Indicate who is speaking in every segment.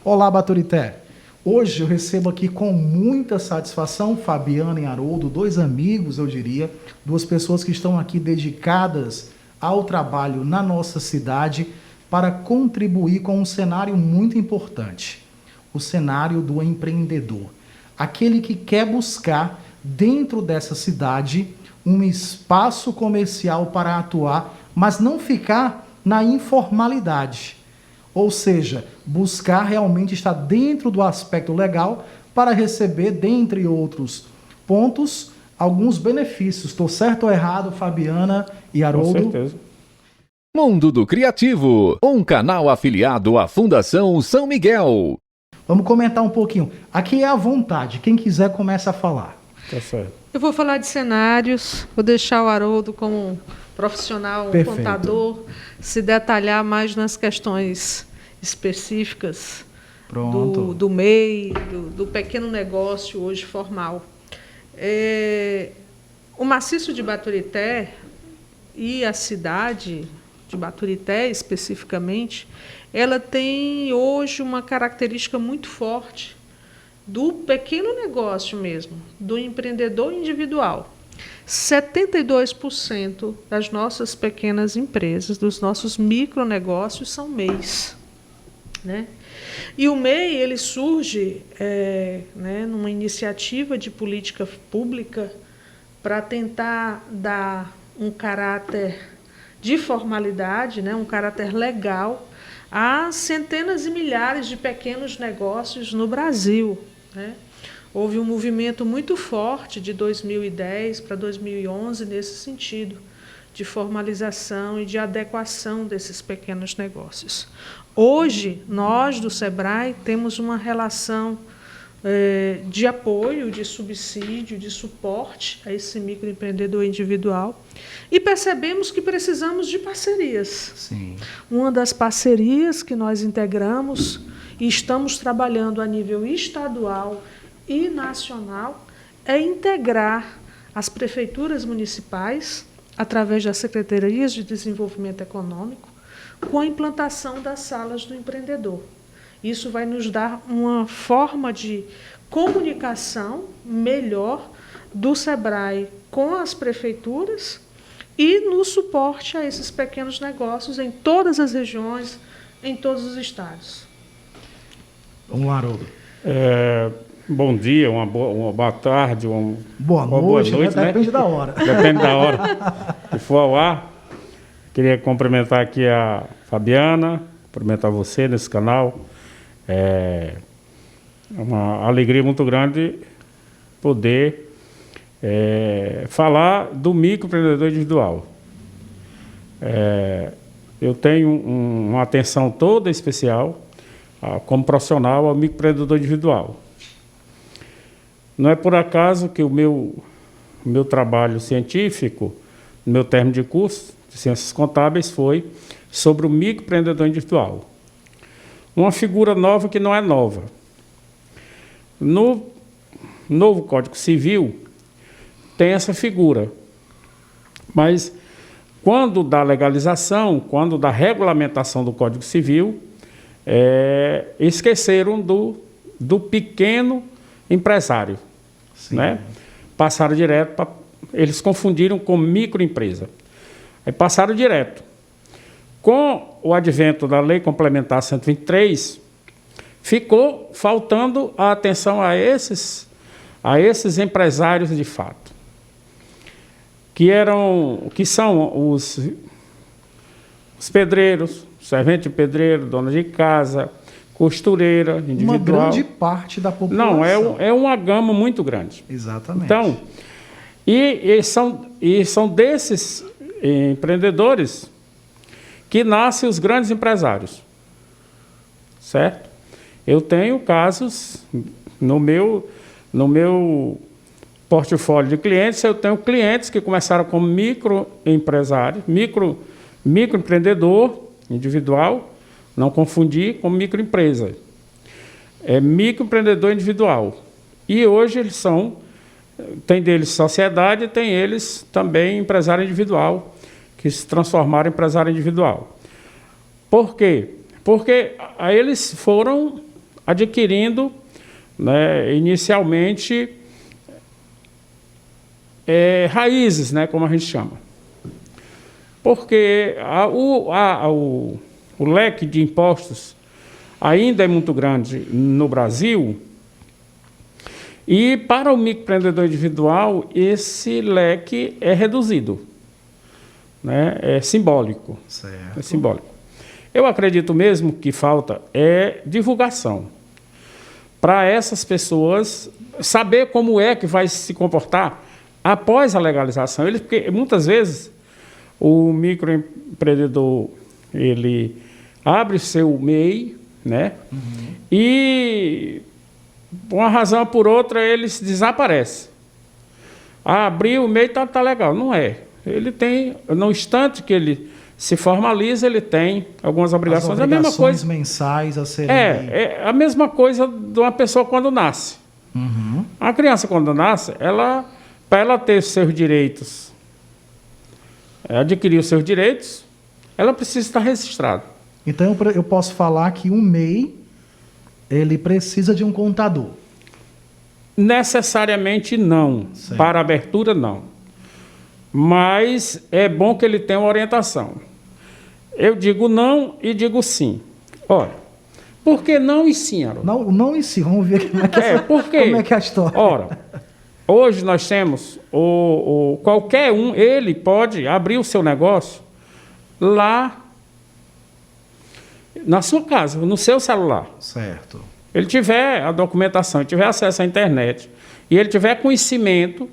Speaker 1: Olá, Baturité. Hoje eu recebo aqui com muita satisfação Fabiana e Haroldo, dois amigos, eu diria, duas pessoas que estão aqui dedicadas ao trabalho na nossa cidade para contribuir com um cenário muito importante, o cenário do empreendedor. Aquele que quer buscar dentro dessa cidade um espaço comercial para atuar, mas não ficar na informalidade. Ou seja, buscar realmente estar dentro do aspecto legal para receber, dentre outros pontos, alguns benefícios. Estou certo ou errado, Fabiana e Haroldo?
Speaker 2: Com certeza.
Speaker 3: Mundo do Criativo, um canal afiliado à Fundação São Miguel.
Speaker 1: Vamos comentar um pouquinho. Aqui é à vontade, quem quiser começa a falar.
Speaker 2: Tá certo.
Speaker 4: Eu vou falar de cenários, vou deixar o Haroldo como um profissional, um contador, se detalhar mais nas questões específicas do MEI, do pequeno negócio hoje formal. O maciço de Baturité e a cidade de Baturité, especificamente, ela tem hoje uma característica muito forte do pequeno negócio mesmo, do empreendedor individual. 72% das nossas pequenas empresas, dos nossos micronegócios, são MEIs. Né? E o MEI ele surge numa iniciativa de política pública para tentar dar um caráter de formalidade, um caráter legal, a centenas e milhares de pequenos negócios no Brasil. Né? Houve um movimento muito forte de 2010 para 2011 nesse sentido, de formalização e de adequação desses pequenos negócios. Hoje, nós do SEBRAE temos uma relação de apoio, de subsídio, de suporte a esse microempreendedor individual e percebemos que precisamos de parcerias.
Speaker 1: Sim.
Speaker 4: Uma das parcerias que nós integramos e estamos trabalhando a nível estadual e nacional é integrar as prefeituras municipais, através das secretarias de desenvolvimento econômico, com a implantação das salas do empreendedor. Isso vai nos dar uma forma de comunicação melhor do SEBRAE com as prefeituras e no suporte a esses pequenos negócios em todas as regiões, em todos os estados.
Speaker 1: Vamos lá, Haroldo.
Speaker 2: Bom dia, uma boa tarde,
Speaker 1: boa noite, né? Depende da hora.
Speaker 2: Depende da hora que for ao ar. Queria cumprimentar aqui a Fabiana, cumprimentar você nesse canal. É uma alegria muito grande poder falar do microempreendedor individual. Eu tenho uma atenção toda especial como profissional ao microempreendedor individual. Não é por acaso que o meu trabalho científico, no meu término de curso de Ciências Contábeis, foi sobre o microempreendedor individual. Uma figura nova que não é nova. No novo Código Civil tem essa figura, mas quando da legalização, quando da regulamentação do Código Civil, esqueceram do pequeno empresário. Né? Passaram direto, eles confundiram com microempresa. Aí passaram direto. Com o advento da Lei Complementar 123, ficou faltando a atenção a esses empresários de fato, que são os pedreiros, servente de pedreiro, dona de casa, costureira individual.
Speaker 1: Uma grande parte da população.
Speaker 2: Não, é uma gama muito grande.
Speaker 1: Exatamente.
Speaker 2: Então, são desses empreendedores que nascem os grandes empresários. Certo? Eu tenho casos no meu portfólio de clientes, eu tenho clientes que começaram como microempresário, microempreendedor individual, não confundir com microempresa. É microempreendedor individual. E hoje eles tem deles sociedade, tem eles também empresário individual, que se transformaram em empresário individual. Por quê? Porque eles foram adquirindo, né, inicialmente, raízes, né, como a gente chama. Porque o leque de impostos ainda é muito grande no Brasil, e para o microempreendedor individual esse leque é reduzido, né? É simbólico.
Speaker 1: Certo.
Speaker 2: É simbólico. Eu acredito mesmo que falta divulgação para essas pessoas saber como é que vai se comportar após a legalização. Porque muitas vezes o microempreendedor ele abre o seu MEI, né? E por uma razão ou por outra ele se desaparece. Abriu o MEI, tá legal. Não é. Ele tem, no instante que ele se formaliza, ele tem algumas obrigações.
Speaker 1: As obrigações
Speaker 2: a mesma coisa,
Speaker 1: mensais a serem...
Speaker 2: é a mesma coisa de uma pessoa quando nasce. A criança quando nasce, para ela ter seus direitos, adquirir os seus direitos, ela precisa estar registrada.
Speaker 1: Então eu posso falar que um MEI ele precisa de um contador.
Speaker 2: Necessariamente não.
Speaker 1: Certo.
Speaker 2: Para abertura, não. Mas é bom que ele tenha uma orientação. Eu digo não e digo sim. Olha, por que não e sim, Haroldo?
Speaker 1: Não em si, vamos ver como é que,
Speaker 2: por quê?
Speaker 1: como é que é a história.
Speaker 2: Ora, hoje nós temos, qualquer um, ele pode abrir o seu negócio lá na sua casa, no seu celular.
Speaker 1: Certo.
Speaker 2: Ele tiver a documentação, tiver acesso à internet, e ele tiver conhecimento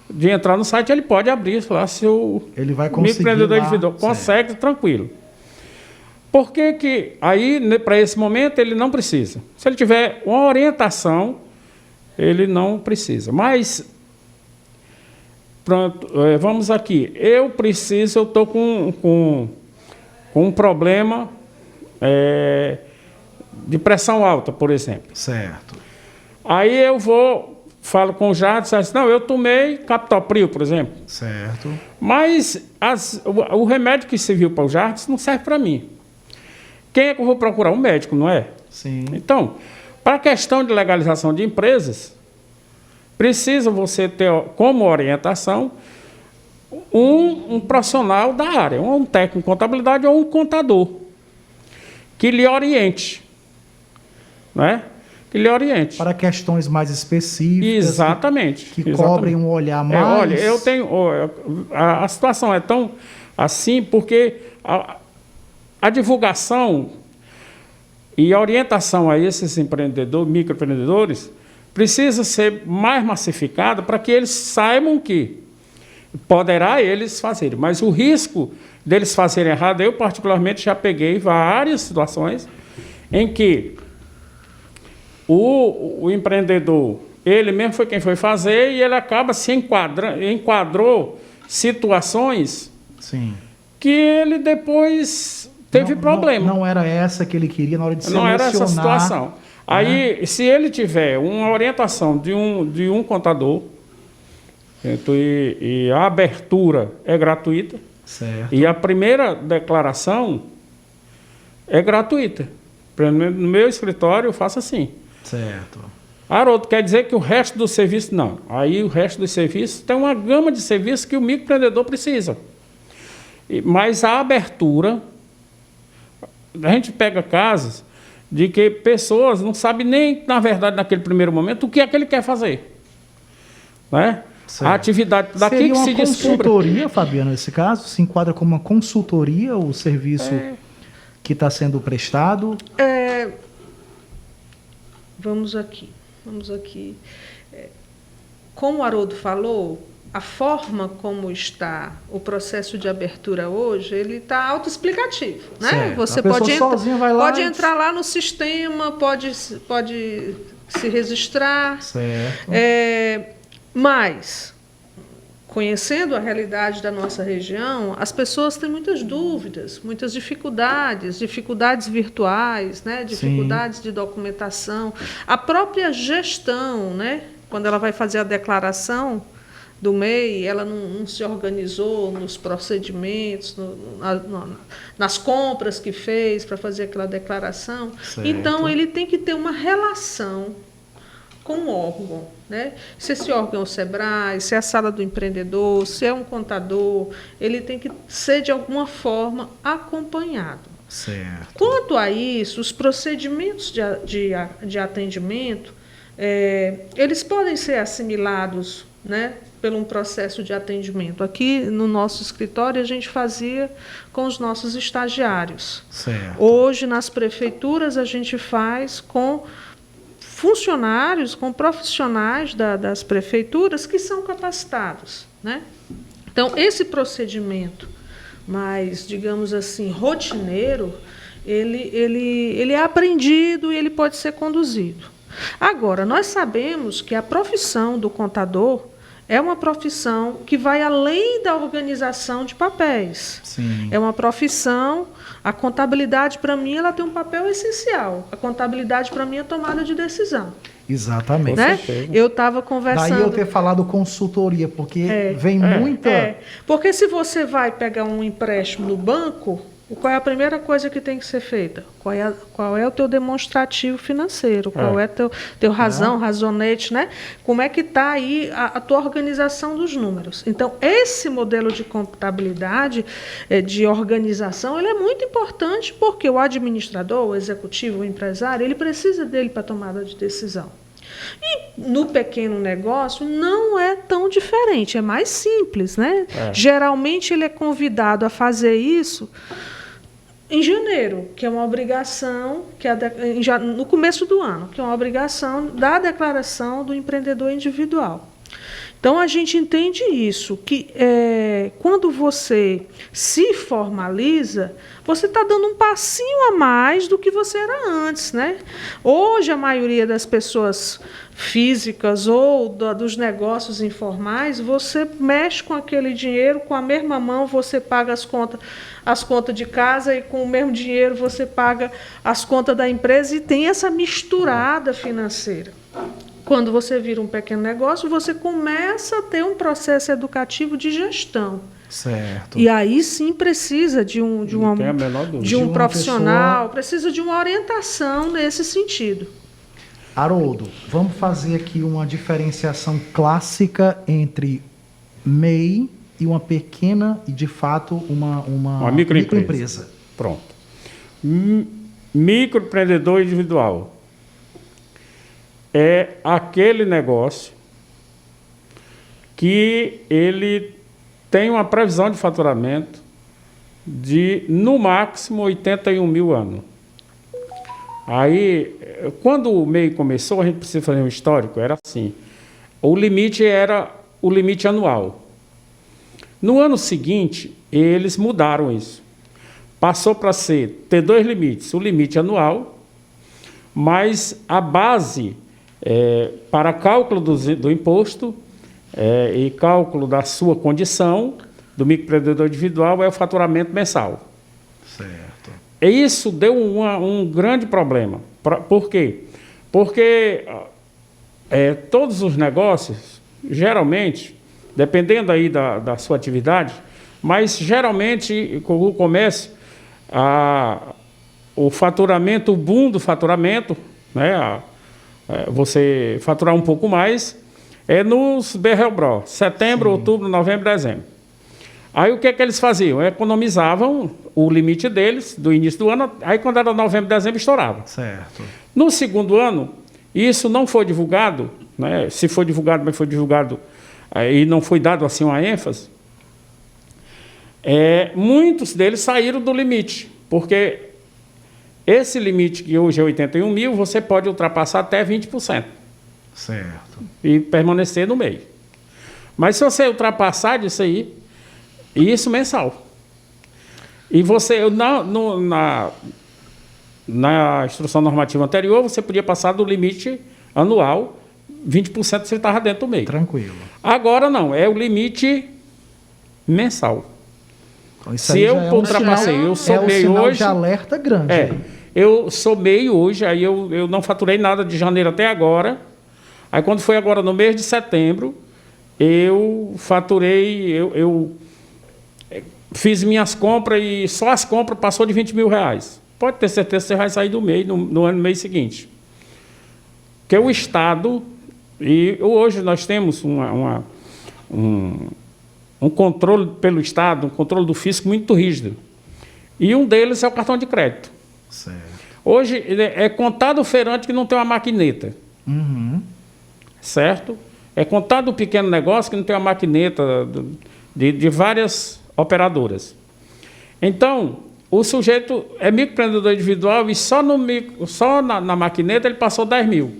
Speaker 2: de entrar no site, ele pode abrir lá seu
Speaker 1: ele vai conseguir
Speaker 2: microempreendedor
Speaker 1: lá,
Speaker 2: individual. Consegue, tranquilo. Por que aí, para esse momento, ele não precisa? Se ele tiver uma orientação, ele não precisa. Mas, pronto, vamos aqui. Eu estou com um problema de pressão alta, por exemplo.
Speaker 1: Certo.
Speaker 2: Aí falo com o Jardim, diz, não, eu tomei Captopril, por exemplo.
Speaker 1: Certo.
Speaker 2: Mas o remédio que serviu para o Jardim não serve para mim. Quem é que eu vou procurar? Um médico, não é?
Speaker 1: Sim.
Speaker 2: Então, para a questão de legalização de empresas, precisa você ter como orientação um profissional da área, um técnico em contabilidade ou um contador, que lhe oriente, né? Que lhe oriente.
Speaker 1: Para questões mais específicas.
Speaker 2: Exatamente.
Speaker 1: Que cobrem um olhar mais...
Speaker 2: olha, eu tenho... A situação é tão assim porque a divulgação e a orientação a esses microempreendedores precisa ser mais massificada para que eles saibam que poderá eles fazerem. Mas o risco deles fazerem errado, eu particularmente já peguei várias situações em que o empreendedor, ele mesmo foi quem foi fazer e ele acaba se enquadrou situações
Speaker 1: Sim.
Speaker 2: que ele depois teve problema.
Speaker 1: Não era essa que ele queria na hora de selecionar.
Speaker 2: Não era essa situação. Aí, se ele tiver uma orientação de um contador, e a abertura é gratuita,
Speaker 1: certo.
Speaker 2: e a primeira declaração é gratuita. No meu escritório eu faço assim.
Speaker 1: Certo.
Speaker 2: Haroldo, quer dizer que o resto do serviço não. Aí o resto dos serviços tem uma gama de serviços que o microempreendedor precisa. Mas a abertura, a gente pega casos de que pessoas não sabem nem, na verdade, naquele primeiro momento, o que é que ele quer fazer. Né? A atividade daqui
Speaker 1: seria
Speaker 2: que
Speaker 1: uma
Speaker 2: se descubra.
Speaker 1: consultoria, Fabiano, nesse caso? Se enquadra como uma consultoria o serviço que está sendo prestado?
Speaker 4: Vamos aqui. Como o Haroldo falou, a forma como está o processo de abertura hoje, ele está autoexplicativo, né?
Speaker 1: Certo.
Speaker 4: Você pode entrar lá no sistema, pode se registrar.
Speaker 1: Certo.
Speaker 4: Mas, conhecendo a realidade da nossa região, as pessoas têm muitas dúvidas, muitas dificuldades virtuais, né? Dificuldades Sim. de documentação, a própria gestão, né? Quando ela vai fazer a declaração, do MEI, ela não se organizou nos procedimentos, nas compras que fez para fazer aquela declaração.
Speaker 1: Certo.
Speaker 4: Então, ele tem que ter uma relação com o órgão, né? Se esse órgão é o SEBRAE, se é a sala do empreendedor, se é um contador, ele tem que ser, de alguma forma, acompanhado.
Speaker 1: Certo.
Speaker 4: Quanto a isso, os procedimentos de atendimento, eles podem ser assimilados, né, por um processo de atendimento. Aqui no nosso escritório a gente fazia com os nossos estagiários.
Speaker 1: Certo.
Speaker 4: Hoje nas prefeituras a gente faz com funcionários, com profissionais das prefeituras que são capacitados, né? Então esse procedimento mais, digamos assim, rotineiro, ele é aprendido e ele pode ser conduzido. Agora, nós sabemos que a profissão do contador é uma profissão que vai além da organização de papéis.
Speaker 1: Sim.
Speaker 4: É uma profissão, a contabilidade, para mim, ela tem um papel essencial. A contabilidade, para mim, é tomada de decisão.
Speaker 1: Exatamente.
Speaker 4: Né? Eu estava conversando...
Speaker 1: Daí eu ter falado consultoria, porque vem muita...
Speaker 4: Porque se você vai pegar um empréstimo no banco, qual é a primeira coisa que tem que ser feita? Qual é o teu demonstrativo financeiro? Qual é teu razonete, né? Como é que está aí a tua organização dos números? Então, esse modelo de contabilidade, de organização, ele é muito importante porque o administrador, o executivo, o empresário, ele precisa dele para tomada de decisão. E no pequeno negócio não é tão diferente, é mais simples, né? Geralmente ele é convidado a fazer isso em janeiro, que é uma obrigação, no começo do ano, que é uma obrigação da declaração do empreendedor individual. Então, a gente entende isso, que quando você se formaliza, você está dando um passinho a mais do que você era antes, né? Hoje, a maioria das pessoas físicas ou dos negócios informais, você mexe com aquele dinheiro, com a mesma mão você paga as contas de casa e com o mesmo dinheiro você paga as contas da empresa e tem essa misturada financeira. Quando você vira um pequeno negócio, você começa a ter um processo educativo de gestão.
Speaker 1: Certo.
Speaker 4: E aí sim precisa de um profissional,
Speaker 1: pessoa...
Speaker 4: precisa de uma orientação nesse sentido.
Speaker 1: Haroldo, vamos fazer aqui uma diferenciação clássica entre MEI e uma pequena e, de fato, uma microempresa.
Speaker 2: Pronto. Microempreendedor individual é aquele negócio que ele tem uma previsão de faturamento de, no máximo, 81 mil ano. Aí, quando o MEI começou, a gente precisa fazer um histórico, era assim. O limite era o limite anual. No ano seguinte, eles mudaram isso. Passou para ter dois limites. O limite anual, mas a base para cálculo do imposto e cálculo da sua condição do microempreendedor individual é o faturamento mensal.
Speaker 1: Certo.
Speaker 2: E isso deu um grande problema. Por quê? Porque todos os negócios, geralmente, dependendo aí da sua atividade, mas geralmente o comércio, o faturamento, o boom do faturamento, né, você faturar um pouco mais, é nos BRL, setembro, outubro, novembro, dezembro. Aí o que eles faziam? Economizavam o limite deles do início do ano, aí quando era novembro, dezembro, estourava.
Speaker 1: Certo.
Speaker 2: No segundo ano, isso não foi divulgado, né? Se foi divulgado, mas foi divulgado e não foi dado assim uma ênfase, muitos deles saíram do limite, porque esse limite que hoje é 81 mil, você pode ultrapassar até 20%.
Speaker 1: Certo.
Speaker 2: E permanecer no meio. Mas se você ultrapassar disso aí, isso mensal. E você, na instrução normativa anterior, você podia passar do limite anual, 20% você estava dentro do meio.
Speaker 1: Tranquilo.
Speaker 2: Agora não, é o limite mensal.
Speaker 1: Então, isso
Speaker 2: se eu ultrapassei, eu sou meio hoje...
Speaker 1: de alerta grande.
Speaker 2: Eu sou meio hoje, aí eu não faturei nada de janeiro até agora. Aí quando foi agora no mês de setembro, eu faturei, eu fiz minhas compras e só as compras passou de R$20.000. Pode ter certeza que você vai sair do MEI no mês seguinte. Porque o Estado, e hoje nós temos um controle pelo Estado, um controle do fisco muito rígido. E um deles é o cartão de crédito.
Speaker 1: Certo.
Speaker 2: Hoje é contado o feirante que não tem uma maquineta.
Speaker 1: Uhum.
Speaker 2: Certo? É contado o pequeno negócio que não tem uma maquineta de várias operadoras. Então, o sujeito é microempreendedor individual e só na maquineta ele passou 10 mil.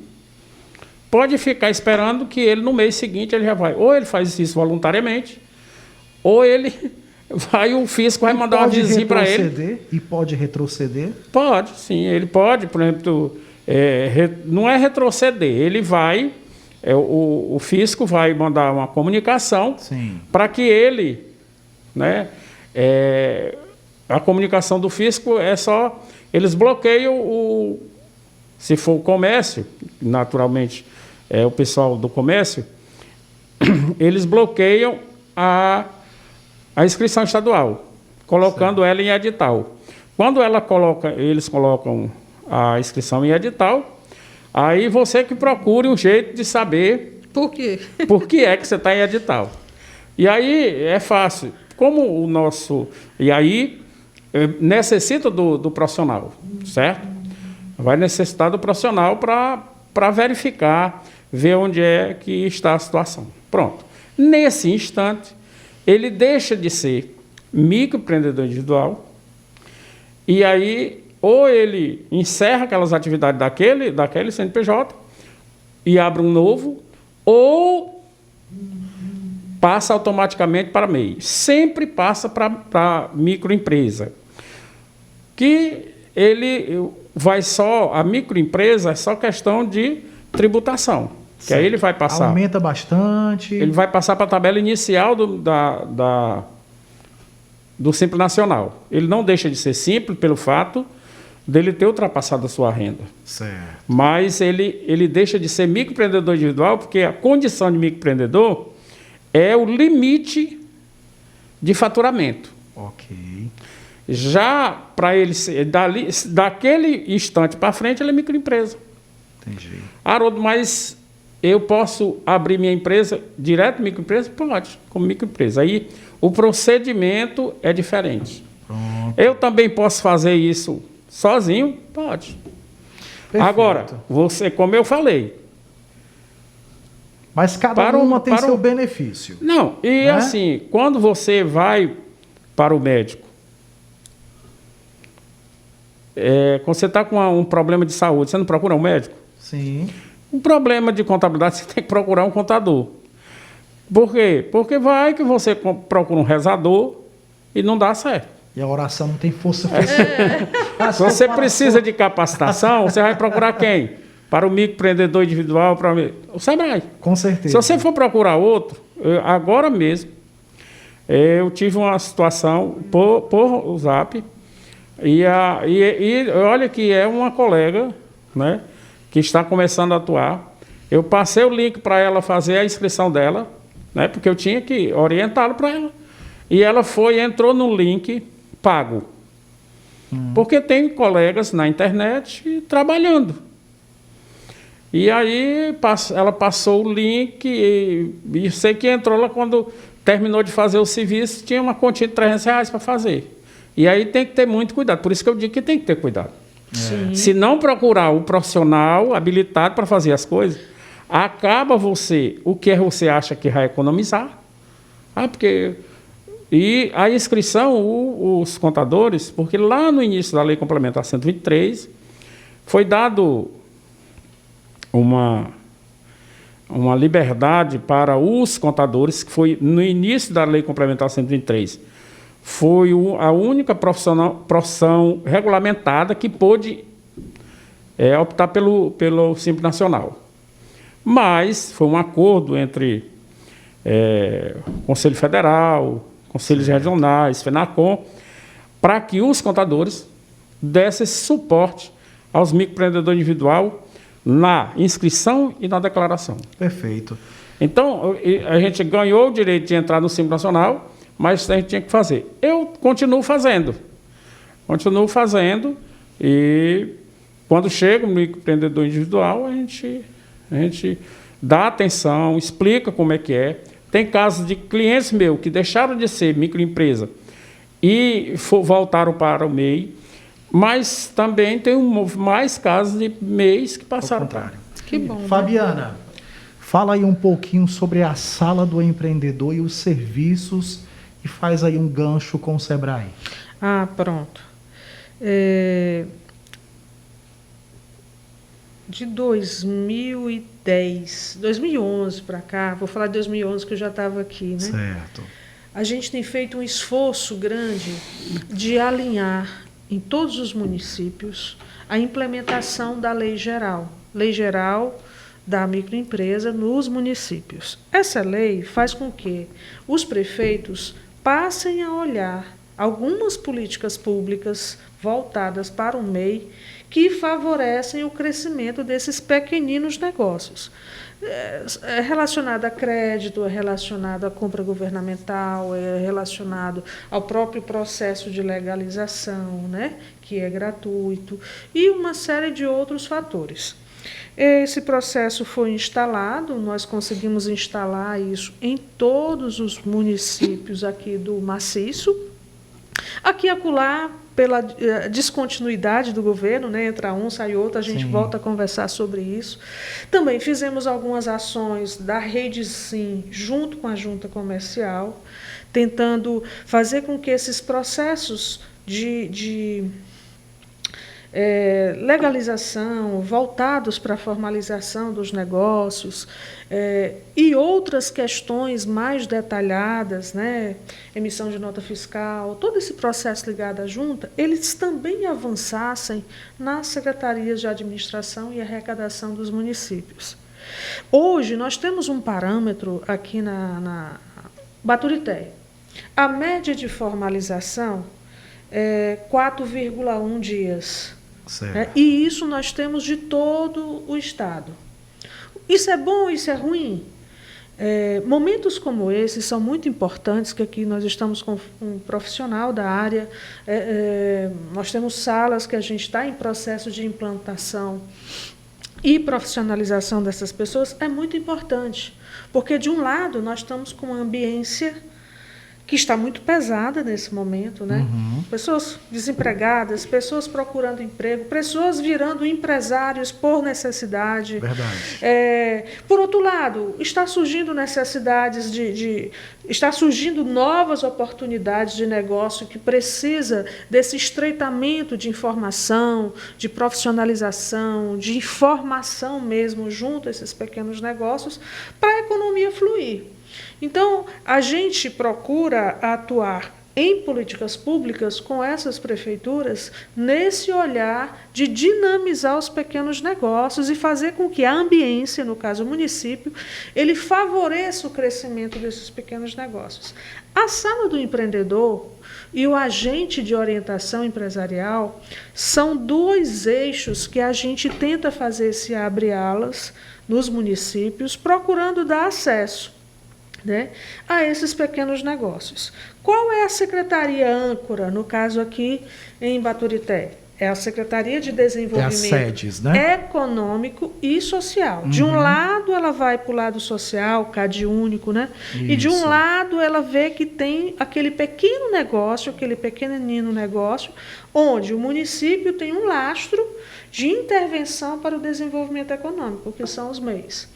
Speaker 2: Pode ficar esperando que ele no mês seguinte ele já vai. Ou ele faz isso voluntariamente, ou ele vai, o fisco vai mandar um avisinho para ele.
Speaker 1: E pode retroceder?
Speaker 2: Pode, sim. Ele pode, por exemplo, não é retroceder, ele vai, o fisco vai mandar uma comunicação para que ele, né, a comunicação do fisco é só, eles bloqueiam se for o comércio, naturalmente o pessoal do comércio, eles bloqueiam a inscrição estadual, colocando ela em edital. Quando eles colocam a inscrição em edital, aí você que procure um jeito de saber
Speaker 4: por quê?
Speaker 2: Por que é que você está em edital. E aí é fácil. Como o nosso... E aí necessita do profissional, certo? Vai necessitar do profissional para verificar, ver onde é que está a situação. Pronto. Nesse instante, ele deixa de ser microempreendedor individual e aí ou ele encerra aquelas atividades daquele CNPJ e abre um novo, ou passa automaticamente para MEI. Sempre passa para microempresa. Que ele vai só, a microempresa é só questão de tributação. Que aí ele vai passar...
Speaker 1: Aumenta bastante.
Speaker 2: Ele vai passar para a tabela inicial do Simples Nacional. Ele não deixa de ser simples pelo fato dele ter ultrapassado a sua renda.
Speaker 1: Certo.
Speaker 2: Mas ele deixa de ser microempreendedor individual porque a condição de microempreendedor é o limite de faturamento.
Speaker 1: Ok.
Speaker 2: Já para ele ser, daquele instante para frente, ele é microempresa.
Speaker 1: Entendi.
Speaker 2: Haroldo, mas eu posso abrir minha empresa direto microempresa? Pode, como microempresa. Aí o procedimento é diferente.
Speaker 1: Pronto.
Speaker 2: Eu também posso fazer isso sozinho? Pode.
Speaker 1: Perfeito.
Speaker 2: Agora, você, como eu falei...
Speaker 1: Mas cada uma tem seu benefício.
Speaker 2: Não, e
Speaker 1: né?
Speaker 2: assim, quando você vai para o médico, quando você está com um problema de saúde, você não procura um médico?
Speaker 1: Sim.
Speaker 2: Um problema de contabilidade, você tem que procurar um contador. Por quê? Porque vai que você procura um rezador e não dá certo.
Speaker 1: E a oração não tem força suficiente.
Speaker 2: Se você precisa de capacitação, você vai procurar quem? Para o microempreendedor individual, o Sebrae.
Speaker 1: Com certeza.
Speaker 2: Se você for procurar outro, agora mesmo, eu tive uma situação por Zap, e olha que é uma colega, né, que está começando a atuar. Eu passei o link para ela fazer a inscrição dela, né, porque eu tinha que orientá-la para ela. E ela entrou no link pago. Porque tem colegas na internet trabalhando. E aí ela passou o link e sei que entrou lá quando terminou de fazer o serviço, tinha uma continha de R$300 para fazer. E aí tem que ter muito cuidado. Por isso que eu digo que tem que ter cuidado. Se não procurar o profissional habilitado para fazer as coisas, acaba o que você acha que vai economizar. Porque... E a inscrição, os contadores, porque lá no início da Lei Complementar 123, foi dado uma liberdade para os contadores, que foi no início da Lei Complementar 123, foi a única profissão regulamentada que pôde optar pelo Simples Nacional. Mas foi um acordo entre o Conselho Federal, Conselhos Regionais, FENACOM, para que os contadores dessem esse suporte aos microempreendedores individuais na inscrição e na declaração.
Speaker 1: Perfeito.
Speaker 2: Então, a gente ganhou o direito de entrar no Simples Nacional, mas a gente tinha que fazer. Eu continuo fazendo e quando chega o microempreendedor individual, a gente dá atenção, explica como é que é. Tem casos de clientes meus que deixaram de ser microempresa e voltaram para o MEI, mas também tem mais casos de MEIs que passaram para.
Speaker 4: Que bom.
Speaker 1: Fabiana, fala aí um pouquinho sobre a Sala do Empreendedor e os serviços e faz aí um gancho com o Sebrae.
Speaker 4: Ah, pronto. De 2011 para cá, vou falar de 2011 que eu já estava aqui, né?
Speaker 1: Certo.
Speaker 4: A gente tem feito um esforço grande de alinhar em todos os municípios a implementação da lei geral da microempresa nos municípios. Essa lei faz com que os prefeitos passem a olhar algumas políticas públicas voltadas para o MEI que favorecem o crescimento desses pequeninos negócios. É relacionado a crédito, é relacionado à compra governamental, é relacionado ao próprio processo de legalização, né, que é gratuito, e uma série de outros fatores. Esse processo foi instalado, nós conseguimos instalar isso em todos os municípios aqui do Maciço. Aqui e acolá, pela descontinuidade do governo, né, entra um, sai outro, a gente volta a conversar sobre isso. Também fizemos algumas ações da Rede Sim, junto com a Junta Comercial, tentando fazer com que esses processos de legalização, voltados para a formalização dos negócios e outras questões mais detalhadas, né, emissão de nota fiscal, todo esse processo ligado à junta, eles também avançassem nas secretarias de administração e arrecadação dos municípios. Hoje, nós temos um parâmetro aqui na Baturité. A média de formalização é 4,1 dias. E isso nós temos de todo o Estado. Isso é bom, isso é ruim? Momentos como esses são muito importantes, que aqui nós estamos com um profissional da área, nós temos salas que a gente está em processo de implantação e profissionalização dessas pessoas, é muito importante, porque, de um lado, nós estamos com uma ambiência que está muito pesada nesse momento, né? Pessoas desempregadas, pessoas procurando emprego, pessoas virando empresários por necessidade.
Speaker 1: Verdade.
Speaker 4: Por outro lado, está surgindo necessidades está surgindo novas oportunidades de negócio que precisa desse estreitamento de informação, de profissionalização, de informação mesmo junto a esses pequenos negócios para a economia fluir. Então, a gente procura atuar em políticas públicas com essas prefeituras nesse olhar de dinamizar os pequenos negócios e fazer com que a ambiência, no caso o município, ele favoreça o crescimento desses pequenos negócios. A Sala do Empreendedor e o agente de orientação empresarial são dois eixos que a gente tenta fazer esse abre-alas nos municípios, procurando dar acesso, né, a esses pequenos negócios. Qual é a secretaria âncora, no caso aqui em Baturité? É a Secretaria de Desenvolvimento
Speaker 1: SEDES, né?
Speaker 4: Econômico e Social. De um lado, ela vai para o lado social, CAD único, né?
Speaker 1: Isso.
Speaker 4: E de um lado, ela vê que tem aquele pequeno negócio, aquele pequenino negócio, onde o município tem um lastro de intervenção para o desenvolvimento econômico, que são os MEIs.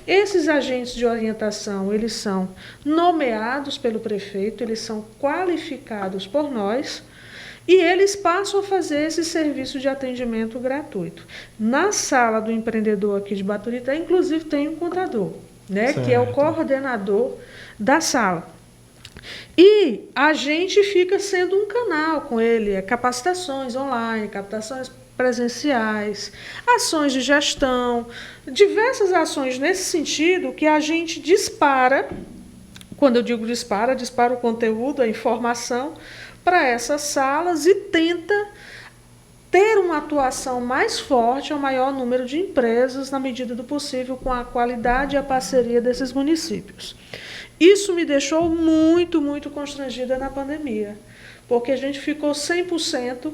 Speaker 4: Esses agentes de orientação, eles são nomeados pelo prefeito, eles são qualificados por nós, e eles passam a fazer esse serviço de atendimento gratuito. Na Sala do Empreendedor aqui de Baturité, inclusive, tem um contador, né, que é o coordenador da sala. E a gente fica sendo um canal com ele, capacitações online, capacitações presenciais, ações de gestão, diversas ações nesse sentido que a gente dispara, quando eu digo dispara o conteúdo, a informação, para essas salas e tenta ter uma atuação mais forte ao maior número de empresas, na medida do possível, com a qualidade e a parceria desses municípios. Isso me deixou muito, muito constrangida na pandemia, porque a gente ficou 100%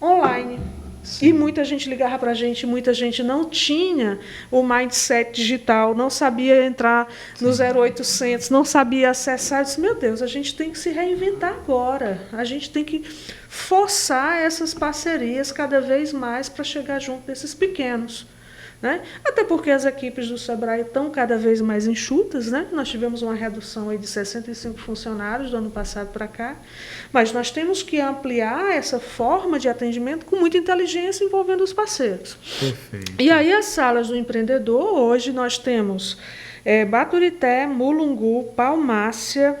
Speaker 4: online. Sim. E muita gente ligava para a gente, muita gente não tinha o mindset digital, não sabia entrar no 0800, não sabia acessar. Eu disse, meu Deus, a gente tem que se reinventar agora, a gente tem que forçar essas parcerias cada vez mais para chegar junto desses pequenos. Né? Até porque as equipes do SEBRAE estão cada vez mais enxutas, né? Nós tivemos uma redução aí de 65 funcionários do ano passado para cá, mas nós temos que ampliar essa forma de atendimento com muita inteligência envolvendo os parceiros.
Speaker 1: Perfeito.
Speaker 4: E aí as salas do empreendedor, hoje nós temos Baturité, Mulungu, Palmácia,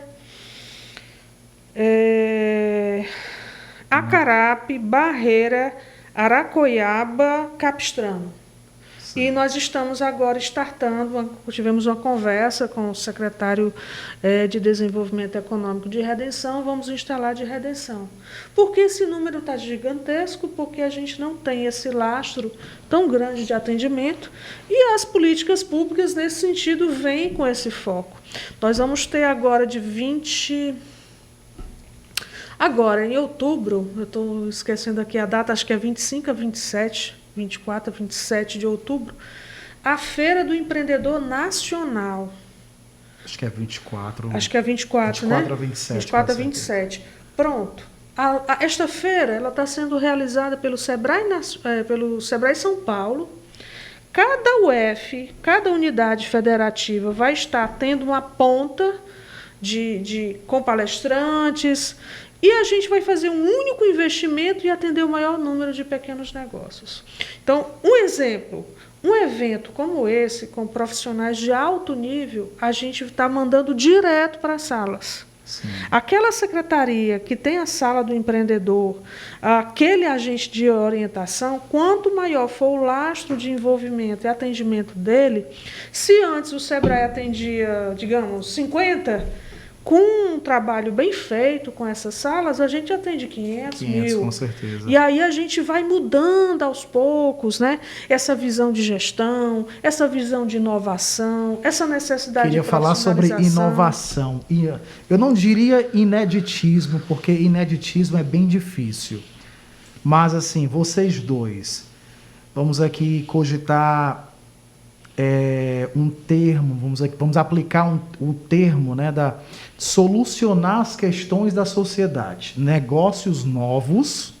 Speaker 4: Acarape, Barreira, Aracoiaba, Capistrano. E nós estamos agora tivemos uma conversa com o secretário de Desenvolvimento Econômico de Redenção, vamos instalar de Redenção. Por que esse número está gigantesco? Porque a gente não tem esse lastro tão grande de atendimento e as políticas públicas, nesse sentido, vêm com esse foco. Nós vamos ter agora Agora, em outubro, eu estou esquecendo aqui a data, acho que é 25 a 27, 24 a 27 de outubro, a Feira do Empreendedor Nacional.
Speaker 1: Acho que é 24.
Speaker 4: Acho que é 24, né?
Speaker 1: 24 a 27.
Speaker 4: 24 a 27. Pronto. Esta feira ela está sendo realizada pelo SEBRAE São Paulo. Cada UF, cada unidade federativa vai estar tendo uma ponta com palestrantes. E a gente vai fazer um único investimento e atender o maior número de pequenos negócios. Então, um exemplo, um evento como esse, com profissionais de alto nível, a gente está mandando direto para as salas. Sim. Aquela secretaria que tem a sala do empreendedor, aquele agente de orientação, quanto maior for o lastro de envolvimento e atendimento dele, se antes o SEBRAE atendia, digamos, 50, com um trabalho bem feito com essas salas, a gente atende 500 mil.
Speaker 1: Com certeza.
Speaker 4: E aí a gente vai mudando aos poucos, né? Essa visão de gestão, essa visão de inovação, essa necessidade de profissionalização.
Speaker 1: Queria falar sobre inovação. Eu não diria ineditismo, porque ineditismo é bem difícil. Mas, assim, vocês dois, vamos aqui cogitar um termo, vamos aplicar um termo, né, solucionar as questões da sociedade, negócios novos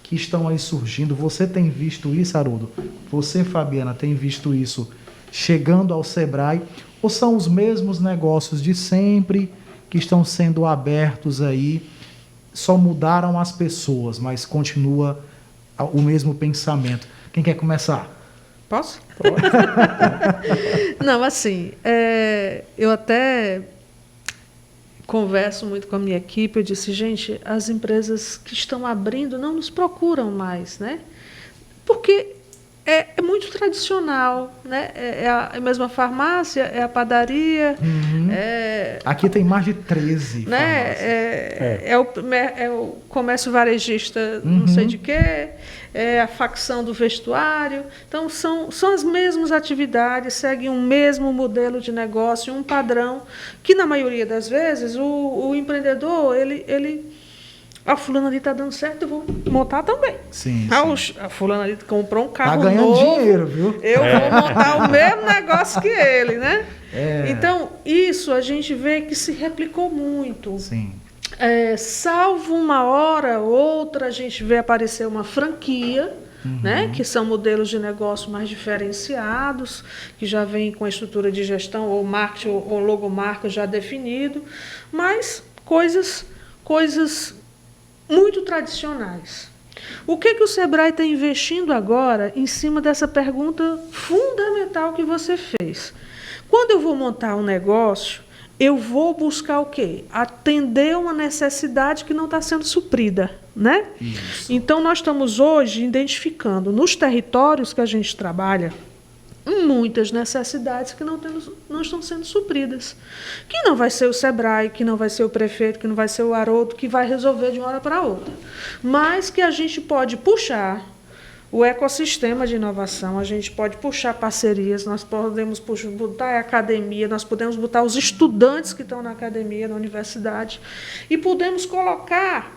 Speaker 1: que estão aí surgindo. Você tem visto isso, Haroldo? Você, Fabiana, tem visto isso chegando ao SEBRAE? Ou são os mesmos negócios de sempre que estão sendo abertos aí, só mudaram as pessoas, mas continua o mesmo pensamento? Quem quer começar?
Speaker 4: Posso? Não, assim, eu até converso muito com a minha equipe, eu disse, gente, as empresas que estão abrindo não nos procuram mais, né? Porque é muito tradicional, né? É a mesma farmácia, é a padaria.
Speaker 1: Uhum. Aqui tem mais de 13
Speaker 4: né? É o comércio varejista, não sei de quê, é a facção do vestuário. Então, são as mesmas atividades, seguem um mesmo modelo de negócio, um padrão, que, na maioria das vezes, o empreendedor, ele a fulana ali está dando certo, eu vou montar também.
Speaker 1: Sim,
Speaker 4: a fulana ali comprou um carro
Speaker 1: tá ganhando
Speaker 4: novo,
Speaker 1: dinheiro, viu?
Speaker 4: Eu vou montar o mesmo negócio que ele, né? Então, isso a gente vê que se replicou muito.
Speaker 1: Sim.
Speaker 4: Salvo uma hora ou outra, a gente vê aparecer uma franquia, né? Que são modelos de negócio mais diferenciados, que já vêm com a estrutura de gestão, ou marketing, ou logomarca já definido, mas coisas muito tradicionais. O que o SEBRAE está investindo agora em cima dessa pergunta fundamental que você fez? Quando eu vou montar um negócio, eu vou buscar o quê? Atender uma necessidade que não está sendo suprida, né?
Speaker 1: Isso.
Speaker 4: Então, nós estamos hoje identificando nos territórios que a gente trabalha, muitas necessidades que não estão sendo supridas. Que não vai ser o SEBRAE, que não vai ser o prefeito, que não vai ser o Haroldo, que vai resolver de uma hora para outra. Mas que a gente pode puxar o ecossistema de inovação, a gente pode puxar parcerias, nós podemos botar a academia, nós podemos botar os estudantes que estão na academia, na universidade, e podemos colocar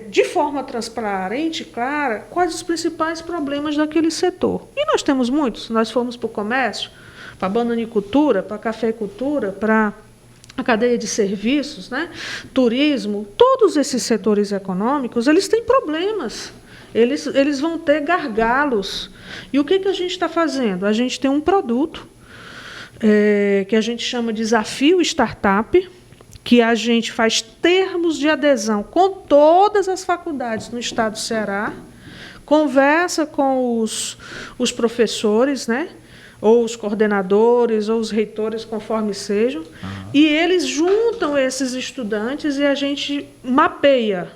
Speaker 4: de forma transparente, clara, quais os principais problemas daquele setor. E nós temos muitos. Nós fomos para o comércio, para a bananicultura, para a cafeicultura, para a cadeia de serviços, né? Turismo, todos esses setores econômicos, eles têm problemas. Eles vão ter gargalos. E o que a gente está fazendo? A gente tem um produto que a gente chama de Desafio Startup, que a gente faz termos de adesão com todas as faculdades no estado do Ceará, conversa com os professores, né? Ou os coordenadores, ou os reitores, conforme sejam, e eles juntam esses estudantes e a gente mapeia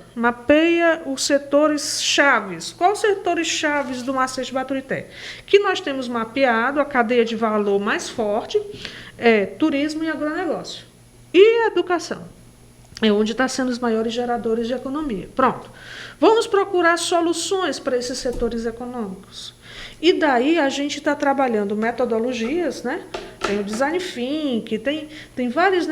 Speaker 4: os setores chaves. Quais os setores chaves do Macete Baturité? Que nós temos mapeado, a cadeia de valor mais forte é turismo e agronegócio. E a educação, é onde estão sendo os maiores geradores de economia. Pronto. Vamos procurar soluções para esses setores econômicos. E daí a gente está trabalhando metodologias, né? Tem o Design Think, tem várias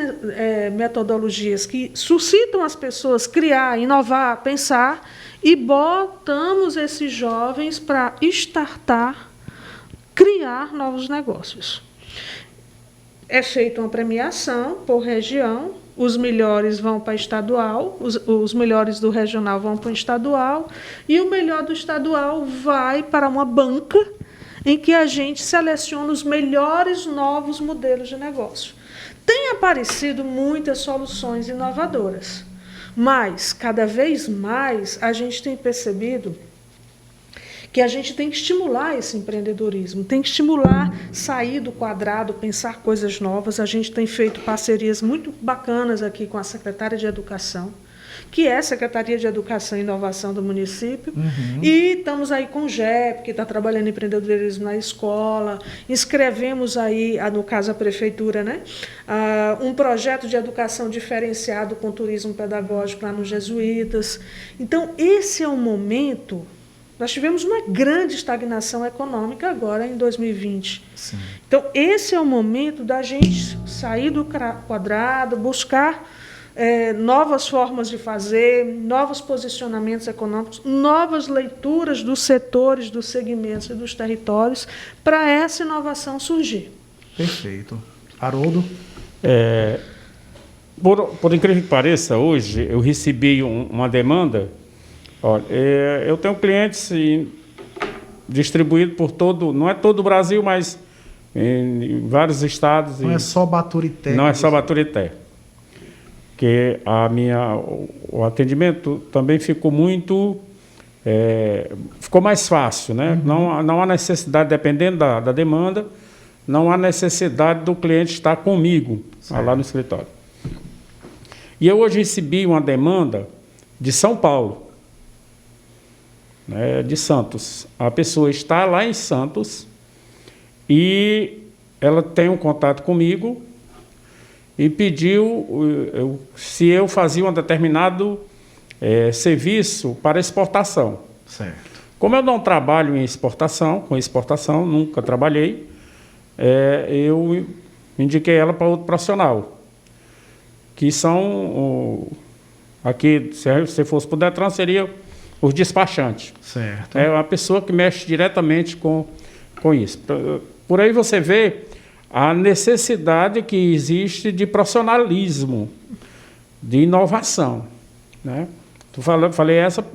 Speaker 4: metodologias que suscitam as pessoas a criar, inovar, pensar, e botamos esses jovens para startar, criar novos negócios. É feita uma premiação por região, os melhores vão para estadual, os melhores do regional vão para o estadual, e o melhor do estadual vai para uma banca em que a gente seleciona os melhores novos modelos de negócio. Tem aparecido muitas soluções inovadoras, mas, cada vez mais, a gente tem percebido que a gente tem que estimular esse empreendedorismo, tem que estimular sair do quadrado, pensar coisas novas. A gente tem feito parcerias muito bacanas aqui com a Secretaria de Educação, que é a Secretaria de Educação e Inovação do município, e estamos aí com o GEP, que está trabalhando em empreendedorismo na escola, inscrevemos aí, no caso a Prefeitura, né, um projeto de educação diferenciado com turismo pedagógico lá nos Jesuítas. Então, esse é um momento. Nós tivemos uma grande estagnação econômica agora, em 2020.
Speaker 1: Sim.
Speaker 4: Então, esse é o momento da gente sair do quadrado, buscar novas formas de fazer, novos posicionamentos econômicos, novas leituras dos setores, dos segmentos e dos territórios, para essa inovação surgir.
Speaker 1: Perfeito. Haroldo?
Speaker 2: Por incrível que pareça, hoje eu recebi uma demanda. Olha, eu tenho clientes distribuídos por todo, não é todo o Brasil, mas em vários estados.
Speaker 1: Não é só Baturité.
Speaker 2: Não é só Baturité. Que o atendimento também ficou ficou mais fácil, né? Não há necessidade, dependendo da demanda, não há necessidade do cliente estar comigo lá no escritório. E eu hoje recebi uma demanda de São Paulo. De Santos. A pessoa está lá em Santos e ela tem um contato comigo e pediu se eu fazia um determinado serviço para exportação.
Speaker 1: Certo.
Speaker 2: Como eu não trabalho com exportação, nunca trabalhei, eu indiquei ela para outro profissional, que são, aqui, se você fosse para o Detran, seria os despachantes.
Speaker 1: Certo.
Speaker 2: É uma pessoa que mexe diretamente com isso. Por aí você vê a necessidade que existe de profissionalismo, de inovação, né? Falei essa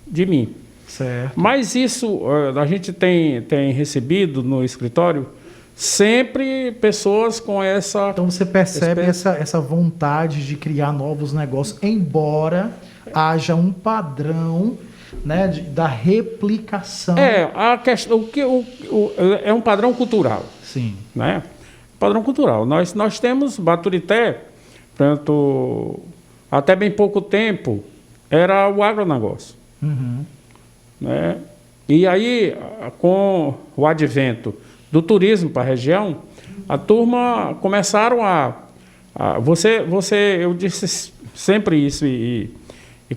Speaker 2: de mim.
Speaker 1: Certo.
Speaker 2: Mas isso, a gente tem recebido no escritório sempre pessoas com essa...
Speaker 1: Então você percebe essa vontade de criar novos negócios, embora haja um padrão, né, da replicação.
Speaker 2: A questão, é um padrão cultural.
Speaker 1: Sim.
Speaker 2: Né? Padrão cultural. Nós temos Baturité, portanto, até bem pouco tempo, era o agronegócio. Né? E aí, com o advento do turismo para a região, a turma começaram eu disse sempre isso e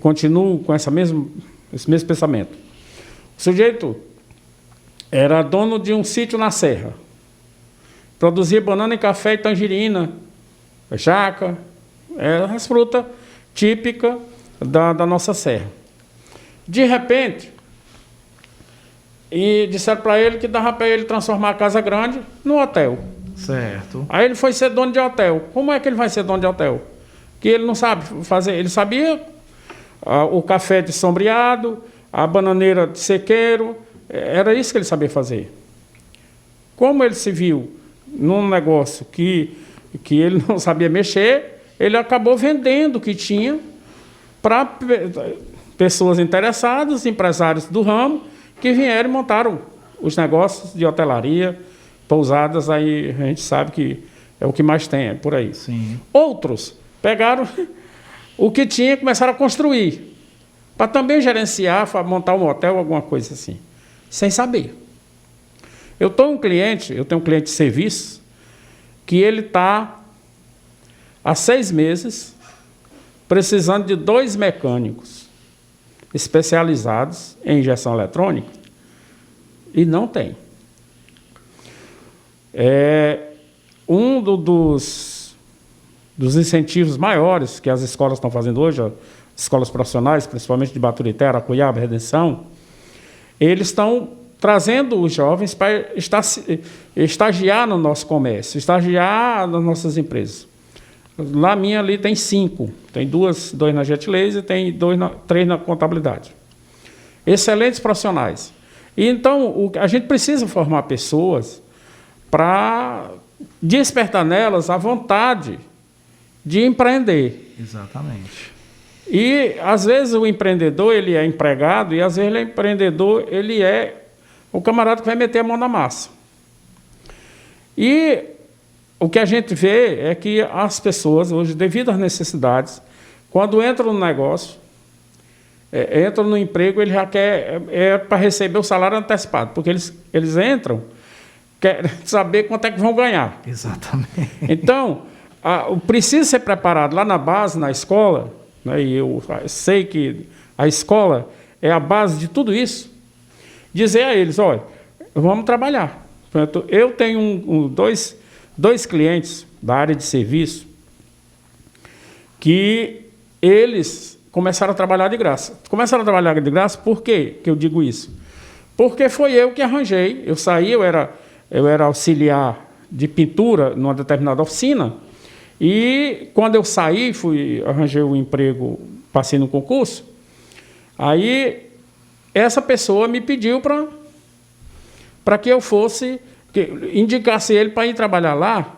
Speaker 2: continuo com esse mesmo pensamento. O sujeito era dono de um sítio na serra, produzia banana e café e tangerina, jaca, era as frutas típicas da nossa serra. De repente, e disseram para ele que dava para ele transformar a casa grande num hotel.
Speaker 1: Certo.
Speaker 2: Aí ele foi ser dono de hotel. Como é que ele vai ser dono de hotel? Que ele não sabe fazer. Ele sabia o café de sombreado, a bananeira de sequeiro, era isso que ele sabia fazer. Como ele se viu num negócio que ele não sabia mexer, ele acabou vendendo o que tinha para pessoas interessadas, empresários do ramo, que vieram e montaram os negócios de hotelaria, pousadas, aí a gente sabe que é o que mais tem, é por aí.
Speaker 1: Sim.
Speaker 2: Outros pegaram o que tinha e começaram a construir, para também gerenciar, montar um hotel, alguma coisa assim, sem saber. Eu tenho um cliente de serviço, que ele está há 6 meses precisando de 2 mecânicos especializados em injeção eletrônica e não tem. Dos incentivos maiores que as escolas estão fazendo hoje, as escolas profissionais, principalmente de Baturité, Aracuiaba, Redenção, eles estão trazendo os jovens para estagiar no nosso comércio, estagiar nas nossas empresas. Na minha ali tem 5, tem 2 na Jet Laser e tem 3 na contabilidade. Excelentes profissionais. E então, a gente precisa formar pessoas para despertar nelas a vontade de empreender.
Speaker 1: Exatamente.
Speaker 2: E, às vezes, o empreendedor, ele é empregado, e, às vezes, ele é empreendedor, ele é o camarada que vai meter a mão na massa. E o que a gente vê é que as pessoas, hoje, devido às necessidades, quando entram no negócio, entram no emprego, ele já quer para receber o salário antecipado, porque eles entram, querem saber quanto é que vão ganhar.
Speaker 1: Exatamente.
Speaker 2: Então, precisa ser preparado lá na base, na escola, né, e eu sei que a escola é a base de tudo isso, dizer a eles, olha, vamos trabalhar. Eu tenho dois clientes da área de serviço que eles começaram a trabalhar de graça. Começaram a trabalhar de graça, por quê que eu digo isso? Porque foi eu que arranjei. Eu saí, eu era auxiliar de pintura numa determinada oficina, e quando eu saí, arranjei um emprego, passei no concurso, aí essa pessoa me pediu para que eu indicasse ele para ir trabalhar lá.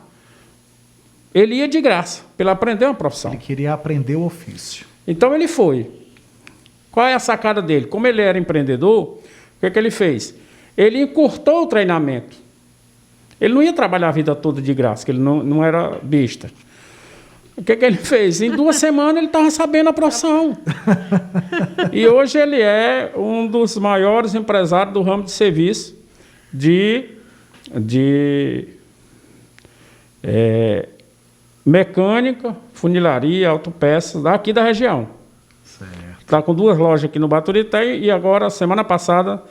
Speaker 2: Ele ia de graça, para ele aprender uma profissão.
Speaker 1: Ele queria aprender o ofício.
Speaker 2: Então ele foi. Qual é a sacada dele? Como ele era empreendedor, o que ele fez? Ele encurtou o treinamento. Ele não ia trabalhar a vida toda de graça, que ele não era besta. O que ele fez? Em 2 semanas ele estava sabendo a profissão. E hoje ele é um dos maiores empresários do ramo de serviço de mecânica, funilaria, autopeças, daqui da região. Está com 2 lojas aqui no Baturité e agora, semana passada,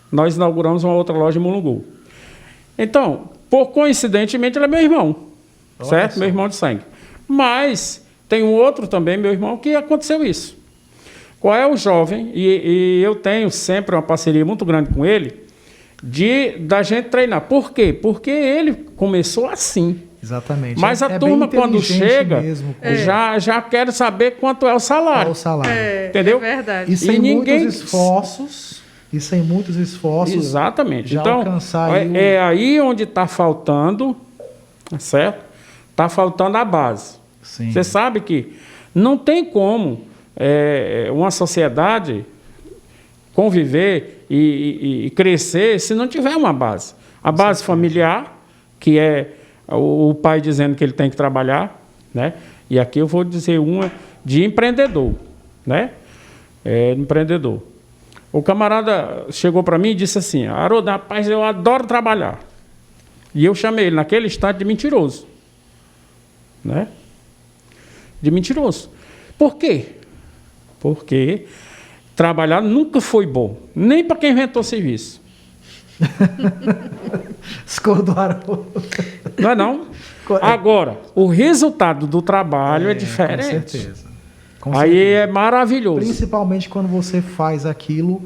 Speaker 2: nós inauguramos uma outra loja em Mulungu. Então, coincidentemente, ele é meu irmão, certo? Meu irmão de sangue. Mas tem um outro também, meu irmão, que aconteceu isso. Qual é o jovem, e eu tenho sempre uma parceria muito grande com ele, da gente treinar. Por quê? Porque ele começou assim.
Speaker 1: Exatamente.
Speaker 2: Mas a turma, quando chega,
Speaker 1: mesmo,
Speaker 2: já quer saber quanto é o salário.
Speaker 1: Qual o salário.
Speaker 2: Entendeu?
Speaker 4: É verdade.
Speaker 1: E sem muitos esforços.
Speaker 2: Exatamente.
Speaker 1: Já
Speaker 2: então,
Speaker 1: alcançar
Speaker 2: é aí onde está faltando, certo? Está faltando a base.
Speaker 1: Sim.
Speaker 2: Você sabe que não tem como uma sociedade conviver e crescer se não tiver uma base. A base familiar, que é o pai dizendo que ele tem que trabalhar, né? E aqui eu vou dizer uma de empreendedor, né? Empreendedor. O camarada chegou para mim e disse assim: Haroldo, rapaz, eu adoro trabalhar. E eu chamei ele naquele instante de mentiroso. Né? De mentiroso. Por quê? Porque trabalhar nunca foi bom. Nem para quem inventou serviço.
Speaker 1: Escordoaram.
Speaker 2: Não é não? Agora, o resultado do trabalho é diferente.
Speaker 1: Com certeza.
Speaker 2: Aí é maravilhoso.
Speaker 1: Principalmente quando você faz aquilo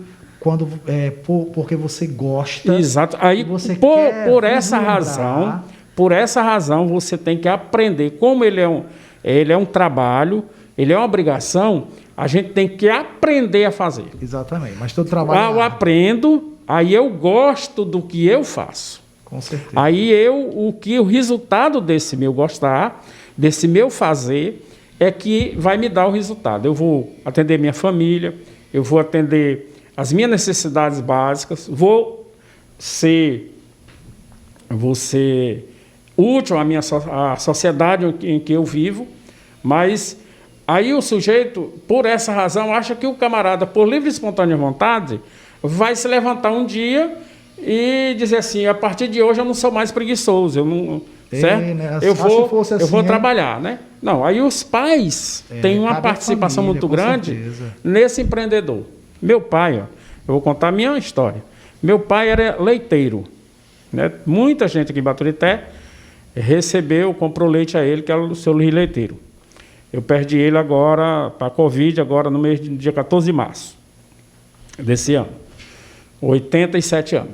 Speaker 1: porque você gosta.
Speaker 2: Exato. Aí,
Speaker 1: você
Speaker 2: por essa razão, você tem que aprender. Como ele é um trabalho, ele é uma obrigação, a gente tem que aprender a fazer.
Speaker 1: Exatamente. Mas todo trabalho.
Speaker 2: Eu aprendo, aí eu gosto do que eu faço.
Speaker 1: Com certeza.
Speaker 2: Aí o resultado desse meu gostar, desse meu fazer, é que vai me dar o resultado. Eu vou atender minha família, eu vou atender as minhas necessidades básicas, vou ser útil à sociedade em que eu vivo, mas aí o sujeito, por essa razão, acha que o camarada, por livre e espontânea vontade, vai se levantar um dia e dizer assim, a partir de hoje eu não sou mais preguiçoso, eu não... Certo?
Speaker 1: Né?
Speaker 2: Eu vou trabalhar, né? Não, aí os pais têm uma participação muito grande nesse empreendedor. Meu pai, eu vou contar a minha história. Meu pai era leiteiro, né? Muita gente aqui em Baturité comprou leite a ele, que era o seu Luiz Leiteiro. Eu perdi ele agora para a Covid, agora no mês de dia 14 de março desse ano. 87 anos.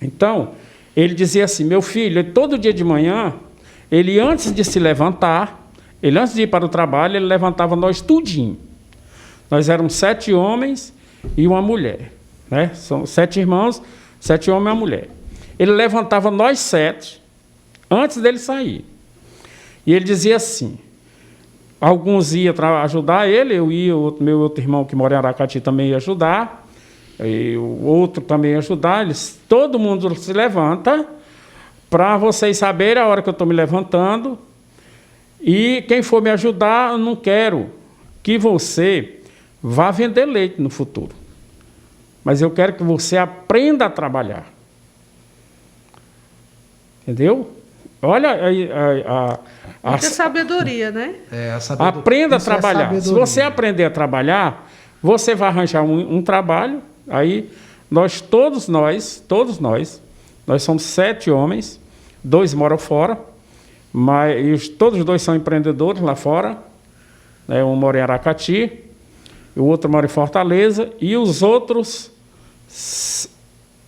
Speaker 2: Então, ele dizia assim, meu filho, todo dia de manhã, ele antes de se levantar, antes de ir para o trabalho, ele levantava nós tudinho. Nós éramos 7 homens e uma mulher. Né? São 7 irmãos, 7 homens e uma mulher. Ele levantava nós 7, antes dele sair. E ele dizia assim, alguns iam ajudar ele, eu ia, meu outro irmão que mora em Aracati também ia ajudar, e o outro também ia ajudar, todo mundo se levanta para vocês saberem a hora que eu estou me levantando, e quem for me ajudar, eu não quero que você vá vender leite no futuro, mas eu quero que você aprenda a trabalhar. Entendeu? Olha
Speaker 4: a sabedoria, né?
Speaker 2: Aprenda a trabalhar. Se você aprender a trabalhar, você vai arranjar um trabalho. Aí todos nós somos 7 homens, 2 moram fora, mas todos os 2 são empreendedores lá fora, né? Um mora em Aracati, o outro mora em Fortaleza, e os outros